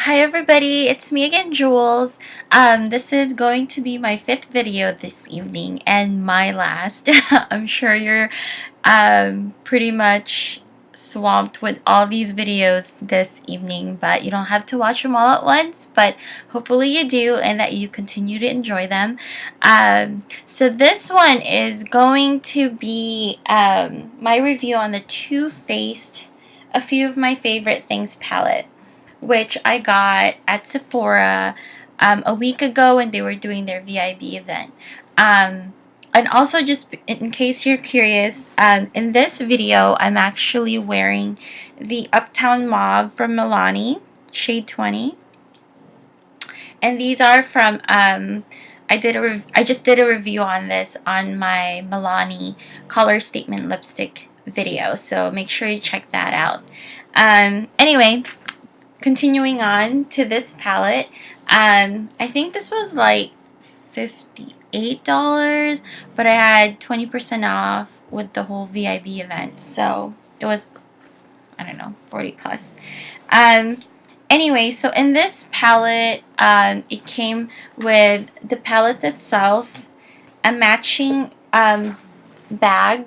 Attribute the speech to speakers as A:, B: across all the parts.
A: Hi everybody, it's me again, Jules. This is going to be my fifth video this evening and my last. I'm sure you're pretty much swamped with all these videos this evening, but you don't have to watch them all at once, but hopefully you do and that you continue to enjoy them. So this one is going to be my review on the Too Faced A Few of My Favorite Things palette, which I got at Sephora a week ago when they were doing their VIB event. And also, just in case you're curious, in this video, I'm actually wearing the Uptown Mauve from Milani, shade 20. And these are from, I just did a review on this on my Milani Color Statement Lipstick video, so make sure you check that out. Anyway, continuing on to this palette, I think this was like $58, but I had 20% off with the whole VIB event, so it was, I don't know, 40 plus. Anyway, so in this palette, it came with the palette itself, a matching bag,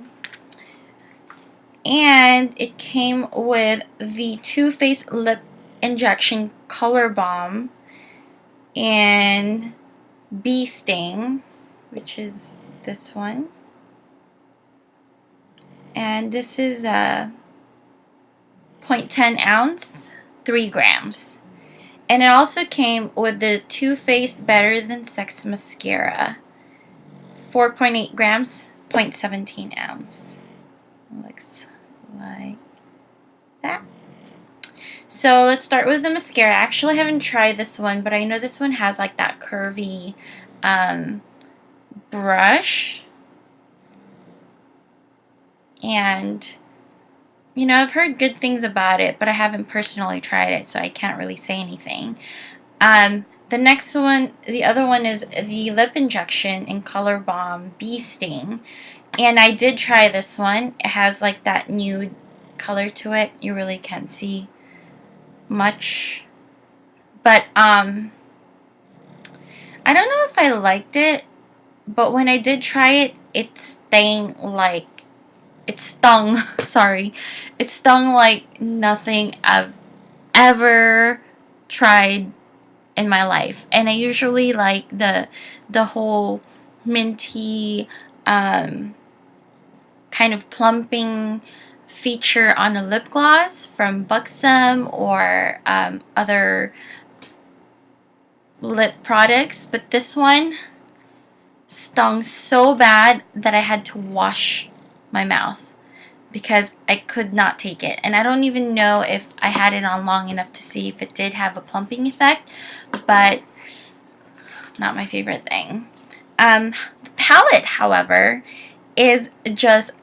A: and it came with the Too Faced Lip Injection Color Bomb and Bee Sting, which is this one. And this is a 0.10 ounce, 3 grams. And it also came with the Too Faced Better Than Sex Mascara, 4.8 grams, 0.17 ounce. Looks like that. So let's start with the mascara. I actually haven't tried this one, but I know this one has like that curvy brush. And, you know, I've heard good things about it, but I haven't personally tried it, so I can't really say anything. The next one, the other one is the Lip Injection in Color Bomb Bee Sting. And I did try this one. It has like that nude color to it. You really can't see much, but I don't know if I liked it, but when I did try it, it stung sorry, it stung like nothing I've ever tried in my life. And I usually like the whole minty kind of plumping feature on a lip gloss from Buxom or other lip products, but this one stung so bad that I had to wash my mouth because I could not take it. And I don't even know if I had it on long enough to see if it did have a plumping effect, but not my favorite thing. The palette, however, is just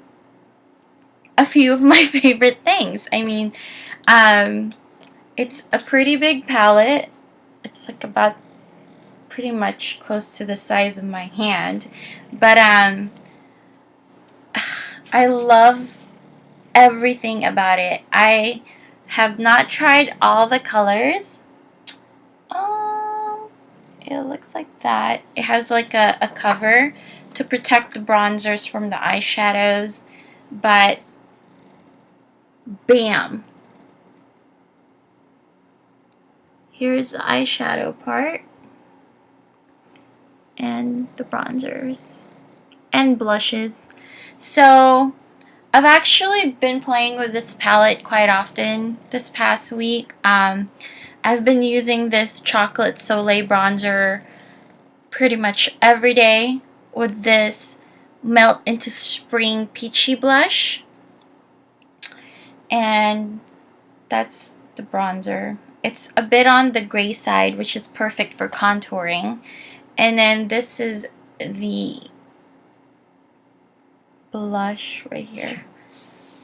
A: a few of my favorite things. I mean, it's a pretty big palette. It's like about pretty much close to the size of my hand, but I love everything about it. I have not tried all the colors. It looks like that. It has like a cover to protect the bronzers from the eyeshadows, but bam! Here's the eyeshadow part and the bronzers and blushes. So I've actually been playing with this palette quite often this past week. I've been using this Chocolate Soleil bronzer pretty much every day with this Melt into Spring Peachy blush. And that's the bronzer. It's a bit on the gray side, which is perfect for contouring. And then this is the blush right here.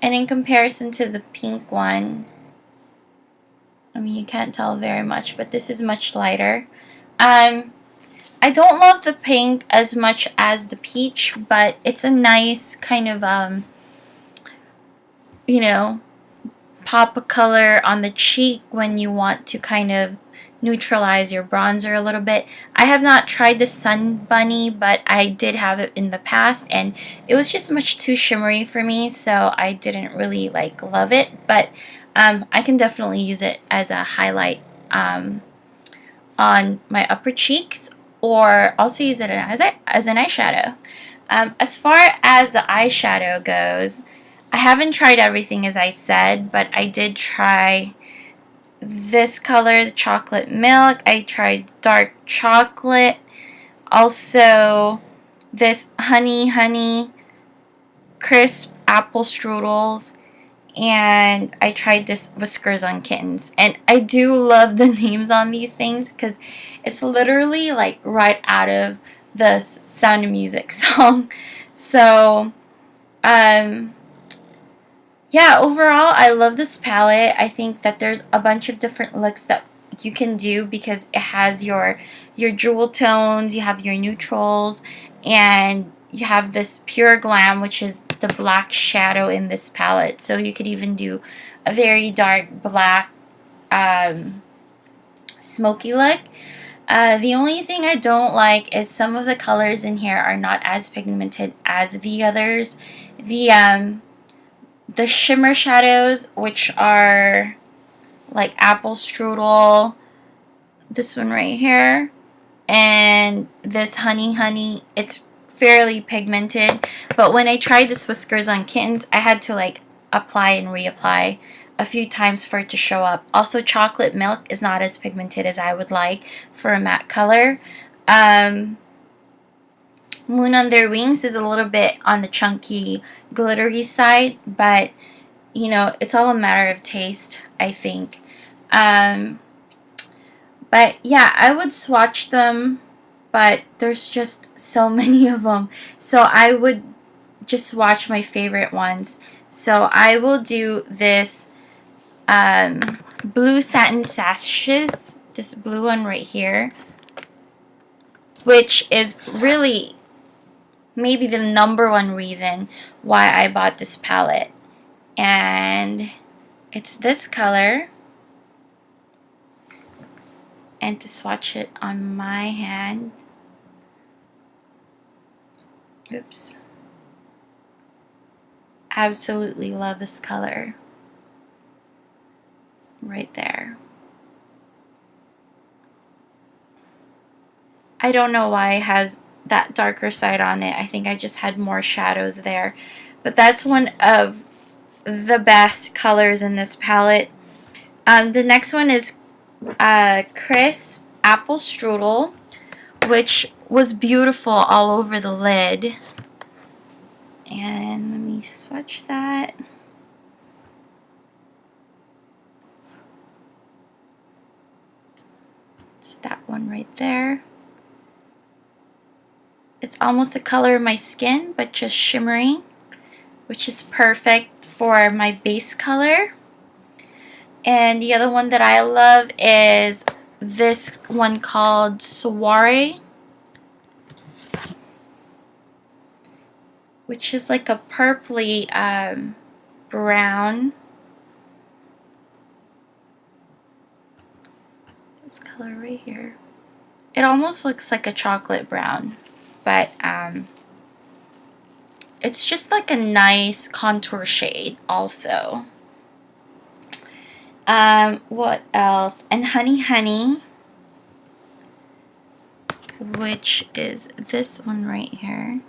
A: And in comparison to the pink one, I mean, you can't tell very much, but this is much lighter. I don't love the pink as much as the peach, but it's a nice kind of, you know, pop of color on the cheek when you want to kind of neutralize your bronzer a little bit. I have not tried the Sun Bunny, but I did have it in the past, and it was just much too shimmery for me, so I didn't really like love it. But I can definitely use it as a highlight on my upper cheeks, or also use it as an eyeshadow. As far as the eyeshadow goes, I haven't tried everything as I said, but I did try this color, the chocolate milk. I tried dark chocolate. Also, this honey crisp apple strudels. And I tried this Whiskers on Kittens. And I do love the names on these things because it's literally like right out of the Sound of Music song. So, yeah, overall, I love this palette. I think that there's a bunch of different looks that you can do because it has your jewel tones, you have your neutrals, and you have this pure glam, which is the black shadow in this palette. So you could even do a very dark black smoky look. The only thing I don't like is some of the colors in here are not as pigmented as the others. The shimmer shadows, which are like apple strudel, this one right here, and this honey, it's fairly pigmented. But when I tried this Whiskers on Kittens, I had to like apply and reapply a few times for it to show up. Also, chocolate milk is not as pigmented as I would like for a matte color. Moon on Their Wings is a little bit on the chunky, glittery side, but you know, it's all a matter of taste, I think. But yeah, I would swatch them, but there's just so many of them. So I would just swatch my favorite ones. So I will do this blue satin sashes, this blue one right here, which is really maybe the #1 reason why I bought this palette. And it's this color. And to swatch it on my hand, oops, absolutely love this color right there. I don't know why it has that darker side on it. I think I just had more shadows there, but that's one of the best colors in this palette. The next one is crisp apple strudel, which was beautiful all over the lid. And let me swatch that. It's that one right there. It's almost the color of my skin, but just shimmery, which is perfect for my base color. And the other one that I love is this one called Soiree, which is like a purpley brown. This color right here. It almost looks like a chocolate brown, but it's just like a nice contour shade also. What else? And Honey, which is this one right here.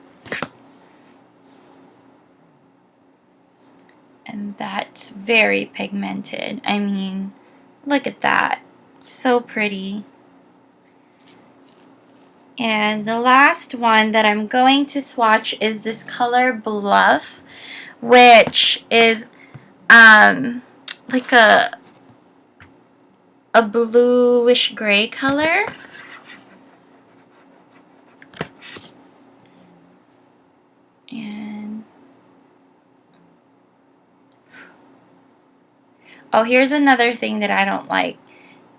A: And that's very pigmented. I mean, look at that. So pretty. And the last one that I'm going to swatch is this color Bluff, which is like a bluish gray color. And oh, here's another thing that I don't like,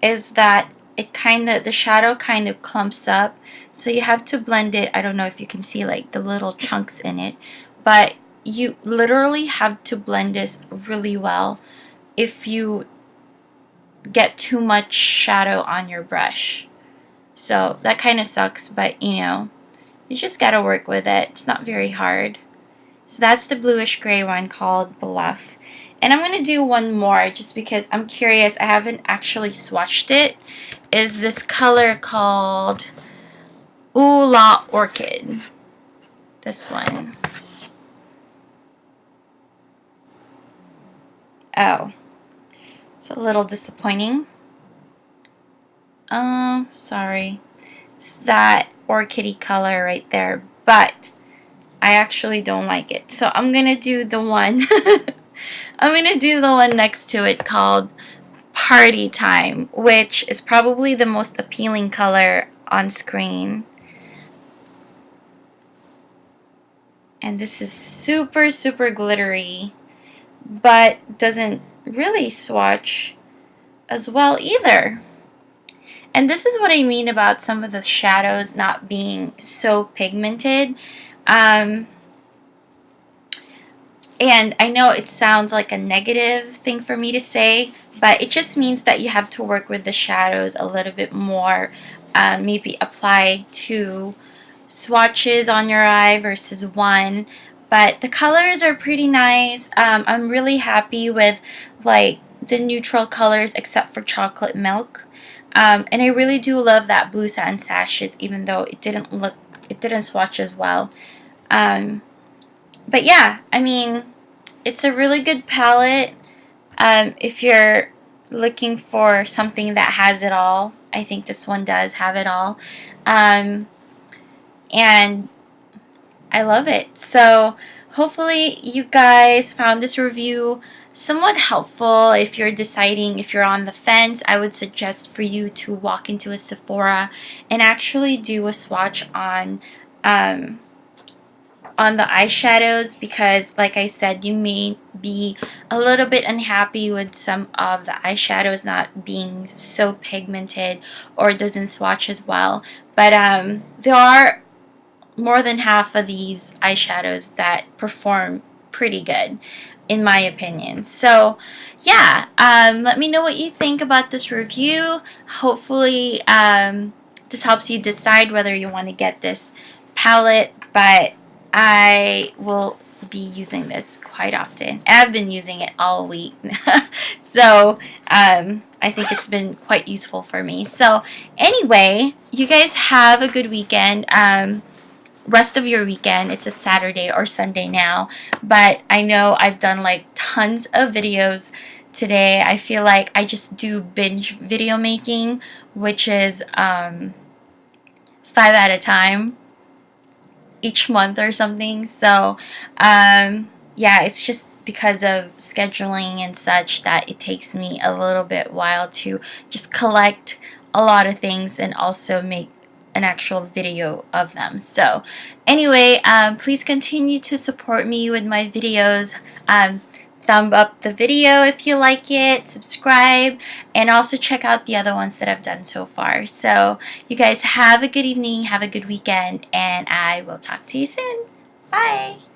A: is that the shadow kind of clumps up, so you have to blend it. I don't know if you can see like the little chunks in it, but you literally have to blend this really well if you get too much shadow on your brush. So that kind of sucks, but you know, you just gotta work with it. It's not very hard. So that's the bluish gray one called Bluff. And I'm gonna do one more just because I'm curious. I haven't actually swatched it. Is this color called Ooh La Orchid. This one. Oh, it's a little disappointing. Sorry. It's that orchidy color right there, but I actually don't like it. So I'm gonna do the one I'm gonna do the one next to it called Party Time, which is probably the most appealing color on screen. And this is super, super glittery, but doesn't really swatch as well either. And this is what I mean about some of the shadows not being so pigmented. And I know it sounds like a negative thing for me to say, but it just means that you have to work with the shadows a little bit more. Maybe apply 2 swatches on your eye versus 1. But the colors are pretty nice. I'm really happy with like the neutral colors except for chocolate milk. And I really do love that blue satin sashes, even though it didn't swatch as well. But yeah, I mean, it's a really good palette. If you're looking for something that has it all, I think this one does have it all. And I love it. So hopefully you guys found this review somewhat helpful. If you're deciding, if you're on the fence, I would suggest for you to walk into a Sephora and actually do a swatch on the eyeshadows, because like I said, you may be a little bit unhappy with some of the eyeshadows not being so pigmented or doesn't swatch as well. But there are more than half of these eyeshadows that perform pretty good, in my opinion. So yeah, let me know what you think about this review. Hopefully this helps you decide whether you want to get this palette, but I will be using this quite often. I've been using it all week. So I think it's been quite useful for me. So anyway, you guys have a good weekend. Rest of your weekend. It's a Saturday or Sunday now, but I know I've done like tons of videos today. I feel like I just do binge video making, which is 5 at a time each month or something. So yeah, it's just because of scheduling and such that it takes me a little bit while to just collect a lot of things and also make an actual video of them. So anyway, please continue to support me with my videos. Thumb up the video if you like it, subscribe, and also check out the other ones that I've done so far. So you guys have a good evening, have a good weekend, and I will talk to you soon. Bye!